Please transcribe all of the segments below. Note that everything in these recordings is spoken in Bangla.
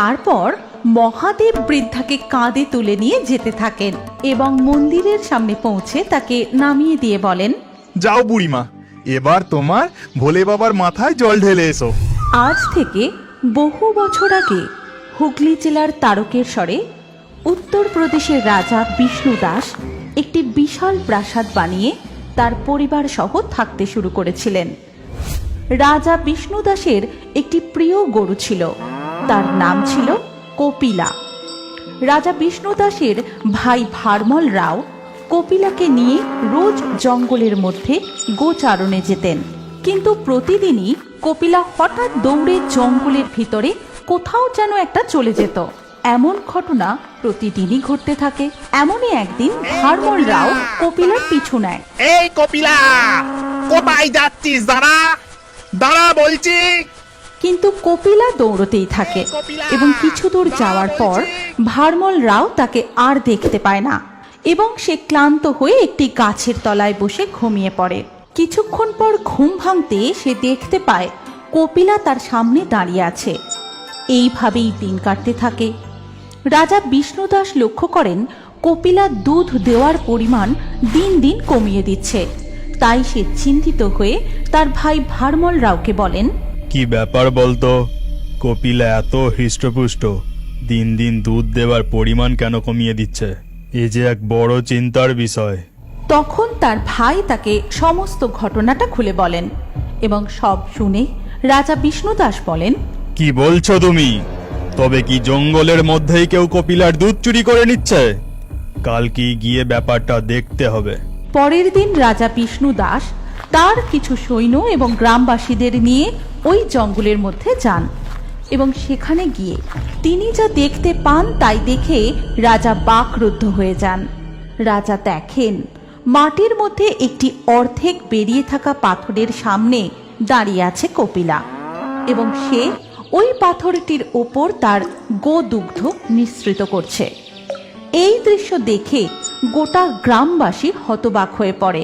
তারপর মহাদেব বৃদ্ধাকে কাঁধে তুলে নিয়ে যেতে থাকেন এবং মন্দিরের সামনে পৌঁছে তাকে নামিয়ে দিয়ে বলেন, যাও বুড়িমা, এবার তোমার ভোলে বাবার মাথায় জল ঢেলে এসো। আজ থেকে বহু বছর আগে হুগলি জেলার তারকেশ্বরে উত্তরপ্রদেশের রাজা বিষ্ণু দাস একটি বিশাল প্রাসাদ বানিয়ে তার পরিবার সহ থাকতে শুরু করেছিলেন। রাজা বিষ্ণু দাসের একটি প্রিয় গরু ছিল, তার নাম ছিল কপিলা। রাজা বিষ্ণু দাসের ভাই ভারমল রাও কপিলাকে নিয়ে রোজ জঙ্গলের মধ্যে গোচারণে যেতেন, কিন্তু প্রতিদিনই কপিলা হঠাৎ দৌড়ে জঙ্গলের ভিতরে কোথাও যেন একটা চলে যেত। এমন ঘটনা প্রতিদিনই ঘটতে থাকে। এমনই একদিন ভারমল রাও কপিলার পিছু নেয়। এই কপিলা, কোথায় যাচ্ছিস? দাঁড়া দাঁড়া বলছি। কিন্তু কপিলা দৌড়তেই থাকে এবং কিছু দূর যাওয়ার পর ভারমল রাও তাকে আর দেখতে পায় না এবং সে ক্লান্ত হয়ে একটি গাছের তলায় বসে ঘুমিয়ে পড়ে। কিছুক্ষণ পর ঘুম ভাঙতে সে দেখতে পায় কপিলা তার সামনে দাঁড়িয়ে আছে। এইভাবেই দিন কাটতে থাকে। রাজা বিষ্ণু দাস লক্ষ্য করেন কপিলা দুধ দেওয়ার পরিমাণ দিন দিন কমিয়ে দিচ্ছে। তাই সে চিন্তিত হয়ে তার ভাই ভারমল রাওকে বলেন, কি ব্যাপার বলতো? কপিলা এত হৃষ্টপুষ্ট, দিন দিন দুধ দেওয়ার পরিমাণ কেন কমিয়ে দিচ্ছে? এ যে এক বড় চিন্তার বিষয়। তখন তার ভাই তাকে সমস্ত ঘটনাটা খুলে বলেন এবং সব শুনে রাজা বিষ্ণু দাস বলেন, কি বলছো তুমি? তবে কি জঙ্গলের মধ্যেই কেউ কপিলার দুধ চুরি করে নিচ্ছে? কাল কি গিয়ে ব্যাপারটা দেখতে হবে। পরের দিন রাজা বিষ্ণু দাস তার কিছু সৈন্য এবং গ্রামবাসীদের নিয়ে ওই জঙ্গলের মধ্যে যান এবং সেখানে গিয়ে তিনি যা দেখতে পান তাই দেখে রাজা বাকরুদ্ধ হয়ে যান। রাজা দেখেন মাটির মধ্যে একটি অর্ধেক বেরিয়ে থাকা পাথরের সামনে দাঁড়িয়ে আছে কপিলা এবং সে ওই পাথরটির ওপর তার গোদুগ্ধ নিঃসৃত করছে। এই দৃশ্য দেখে গোটা গ্রামবাসী হতবাক হয়ে পড়ে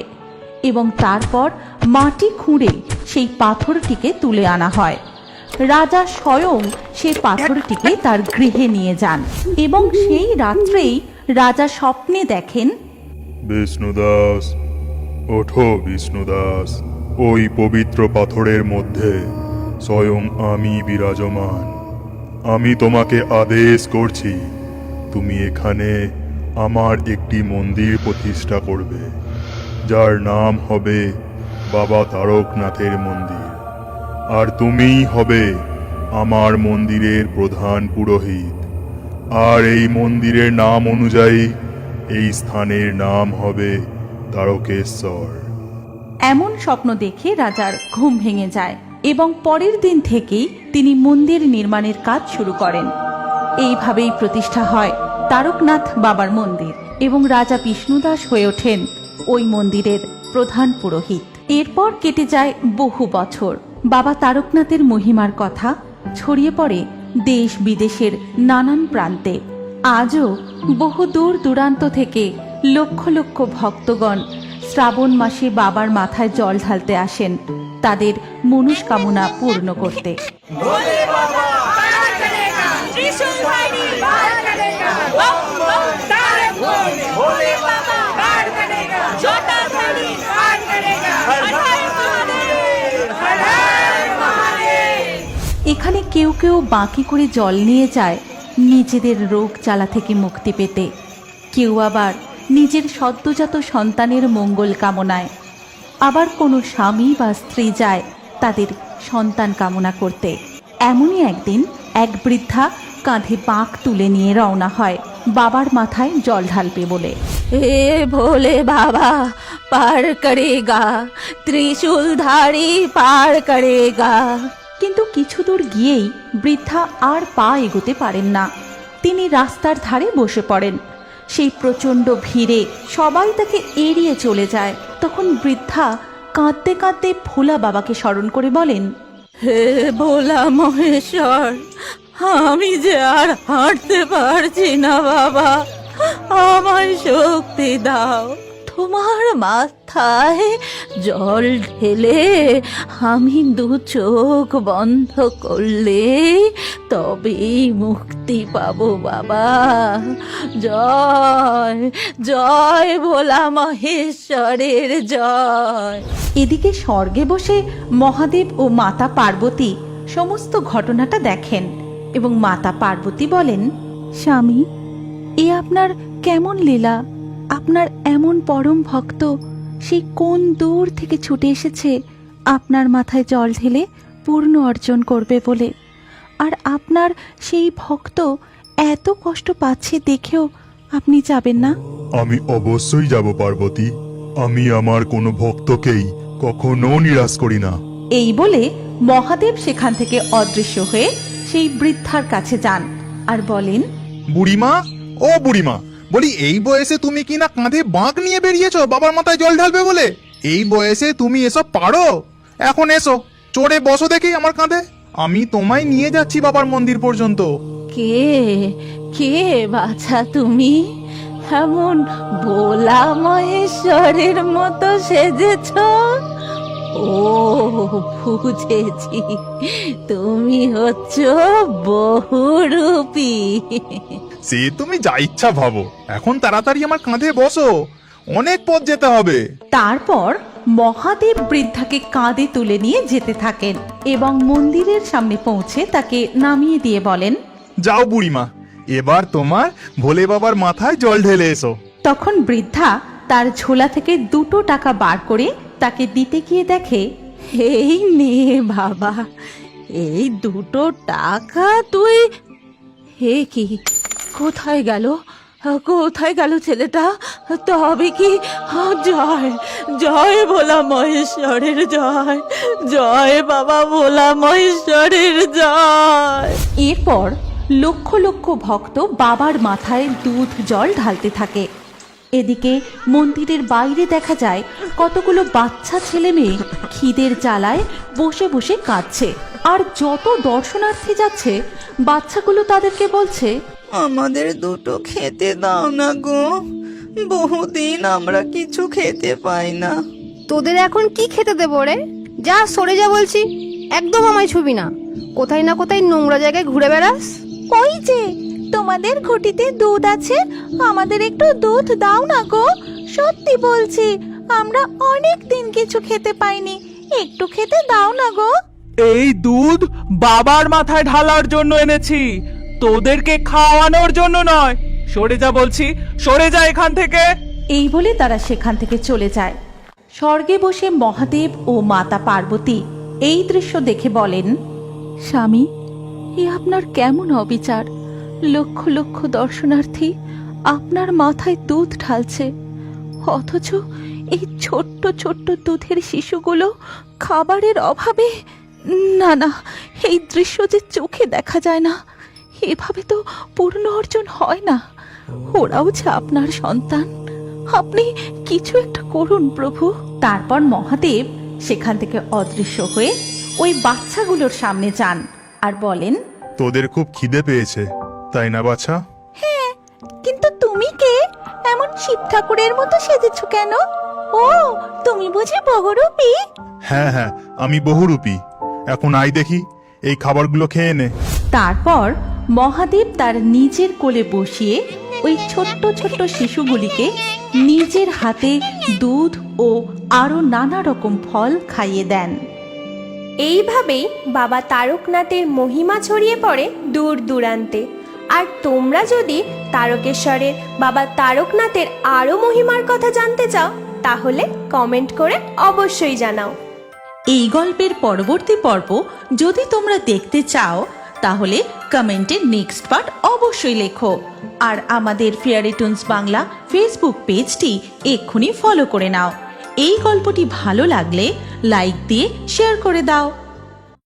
এবং তারপর মাটি খুঁড়ে সেই পাথরটিকে তুলে আনা হয়। রাজা স্বয়ং সেই পাথরটিকে তার গৃহে নিয়ে যান এবং সেই রাত্রেই রাজা স্বপ্নে দেখেন, বিষ্ণুদাস, ওঠো বিষ্ণুদাস, ওই পবিত্র পাথরের মধ্যে স্বয়ং আমি বিরাজমান। আমি তোমাকে আদেশ করছি, তুমি এখানে আমার একটি মন্দির প্রতিষ্ঠা করবে, যার নাম হবে বাবা তারকনাথের মন্দির। আর তুমিই হবে আমার মন্দিরের প্রধান পুরোহিত। আর এই মন্দিরের নাম অনুযায়ী এই স্থানের নাম হবে তারকেশ্বর। এমন স্বপ্ন দেখে রাজার ঘুম ভেঙে যায় এবং পরের দিন থেকেই তিনি মন্দির নির্মাণের কাজ শুরু করেন। এইভাবেই প্রতিষ্ঠা হয় তারকনাথ বাবার মন্দির এবং রাজা বিষ্ণুদাস হয়ে ওঠেন ওই মন্দিরের প্রধান পুরোহিত। এরপর কেটে যায় বহু বছর। বাবা তারকনাথের মহিমার কথা ছড়িয়ে পড়ে দেশ বিদেশের নানান প্রান্তে। আজও বহু দূর দূরান্ত থেকে লক্ষ লক্ষ ভক্তগণ শ্রাবণ মাসে বাবার মাথায় জল ঢালতে আসেন তাদের মনস্কামনা পূর্ণ করতে। এখানে কেউ কেউ বাঁকি করে জল নিয়ে যায় নিজেদের রোগ জ্বালা থেকে মুক্তি পেতে, কেউ আবার নিজের সদ্যজাত সন্তানের মঙ্গল কামনায়, আবার কোনো স্বামী বা স্ত্রী যায় তাদের সন্তান কামনা করতে। এমনই একদিন এক বৃদ্ধা কাঁধে বাঁক তুলে নিয়ে রওনা হয় বাবার মাথায় জল ঢালবে বলে। এ ভোলে বাবা পার করেগা, ত্রিশূলধারী পার করেগা। কিন্তু কিছু দূর গিয়েই বৃদ্ধা আর পা এগোতে পারেন না। তিনি রাস্তার ধারে বসে পড়েন। সেই প্রচণ্ড ভিড়ে সবাই তাকে এড়িয়ে চলে যায়। তখন বৃদ্ধা কাঁদতে কাঁদতে ভোলা বাবাকে স্মরণ করে বলেন, হে ভোলা মহেশ্বর, আমি যে আর হাঁটতে পারছি না বাবা, আমায় শক্তি দাও। তোমার মাথায় জল ঢেলে আমি দু চোখ বন্ধ করলে তবেই মুক্তি পাবো বাবা। জয় জয় ভোলা মহেশ্বরের জয়। এদিকে স্বর্গে বসে মহাদেব ও মাতা পার্বতী সমস্ত ঘটনাটা দেখেন এবং মাতা পার্বতী বলেন, স্বামী, এ আপনার কেমন লীলা? আপনার এমন পরম ভক্ত সেই কোন দূর থেকে ছুটে এসেছে আপনার মাথায় জল ঢেলে পূর্ণ অর্জন করবে বলে, আর আপনার সেই ভক্ত এত কষ্ট পাচ্ছে দেখেও আপনি যাবেন না? আমি অবশ্যই যাব পার্বতী। আমি আমার কোনো ভক্তকেই কখনো নিরাশ করি না। এই বলে মহাদেব সেখান থেকে অদৃশ্য হয়ে সেই বৃদ্ধার কাছে যান আর বলেন, বুড়িমা, ও বুড়িমা, বলি এই বয়সে তুমি কি না কাঁধে বাঁক নিয়ে বেরিয়েছো বাবার মাথায় জল ঢালবে বলে? এই বয়সে তুমি এসব পারো? এখন এসো, চড়ে বসো দেখি আমার কাঁধে। আমি তোমায় নিয়ে যাচ্ছি বাবার মন্দির পর্যন্ত। কে কে বাছা তুমি? এমন ভোলা মহেশ্বরের মতো সেজেছ? ও বুঝেছি, তুমি হচ্ছ বহুরূপী। সে তুমি যা ইচ্ছা ভাবো, এখন তাড়াতাড়ি আমার কাঁধে বসো, অনেক পথ যেতে হবে। তারপর মহাদেব বৃদ্ধাকে কাঁধে তুলে নিয়ে যেতে থাকেন এবং মন্দিরের সামনে পৌঁছে তাকে নামিয়ে দিয়ে বলেন, যাও বুড়িমা, এবার তোমার ভোলে বাবার মাথায় জল ঢেলে এসো। তখন বৃদ্ধা তার ঝোলা থেকে 2 টাকা বার করে তাকে দিতে গিয়ে দেখে, এই নে বাবা, এই 2 টাকা তুই। হে কি, কোথায় গেল? কোথায় গেল ছেলেটা? তবে কি? জয় জয় ভোলা মহেশ্বরের জয়, জয় বাবা ভোলা মহেশ্বরের জয়। এরপর লক্ষ লক্ষ ভক্ত বাবার মাথায় দুধ জল ঢালতে থাকে। এদিকে মন্দিরের বাইরে দেখা যায় কতগুলো বাচ্চা ছেলে মেয়ে খিদের জ্বালায় বসে বসে কাঁদছে, আর যত দর্শনার্থী যাচ্ছে বাচ্চাগুলো তাদেরকে বলছে, আমাদের 2 খেতে দাও না গো, বহুদিন আমরা কিছু খেতে পাই না। তোদের এখন কি খেতে দেবো রে? যা সরে যা বলছি, একদম আমায় ছুবি না। কোথায় না কোথায় নোংরা জায়গায় ঘুরে বেড়াস। ওই যে তোমাদের ঘটিতে দুধ আছে, আমাদের একটু দুধ দাও না গো। সত্যি বলছি, আমরা অনেক দিন কিছু খেতে পাইনি, একটু খেতে দাও না গো। এই দুধ বাবার মাথায় ঢালার জন্য এনেছি, তোদেরকে খাওয়ানোর জন্য নয়। সরে যা বলছি, সরে যা এখান থেকে। এই বলে তারা সেখান থেকে চলে যায়। স্বর্গে বসে মহাদেব ও মাতা পার্বতী এই দৃশ্য দেখে বলেন, স্বামী, এ আপনার কেমন অবিচার? লক্ষ লক্ষ দর্শনার্থী আপনার মাথায় দুধ ঢালছে, অথচ এই ছোট্ট ছোট্ট দুধের শিশুগুলো খাবারের অভাবে। না না, এই দৃশ্য যে চোখে দেখা যায় না, এভাবে তো পূর্ণ অর্জন হয় না। ওরাও যে আপনার সন্তান, আপনি কিছু একটা করুন প্রভু। তারপর মহাদেব সেখান থেকে অদৃশ্য হয়ে ওই বাচ্চাগুলোর সামনে যান আর বলেন, তোদের খুব খিদে পেয়েছে তাই না বাছা? কিন্তু তুমি কে? এমন শিব ঠাকুরের মতো সেজেছো কেন? ও, তুমি বুঝি বহুরূপী? হ্যাঁ হ্যাঁ, আমি বহুরূপী। এখন আয় দেখি, এই খাবারগুলো খেয়ে নে। তারপর মহাদেব তার নিজের কোলে বসিয়ে ওই ছোট্ট ছোট্ট শিশুগুলিকে নিজের হাতে দুধ ও আরো নানা রকম ফল খাইয়ে দেন। এইভাবেই বাবা তারকনাথের মহিমা ছড়িয়ে পড়ে দূর দূরান্তে। আর তোমরা যদি তারকেশ্বরের বাবা তারকনাথের আরও মহিমার কথা জানতে চাও, তাহলে কমেন্ট করে অবশ্যই জানাও। এই গল্পের পরবর্তী পর্ব যদি তোমরা দেখতে চাও, তাহলে কমেন্টে নেক্সট পার্ট অবশ্যই লেখো। আর আমাদের ফেয়ারি টুনস বাংলা ফেসবুক পেজটি এক্ষুনি ফলো করে নাও। এই গল্পটি ভালো লাগলে লাইক দিয়ে শেয়ার করে দাও।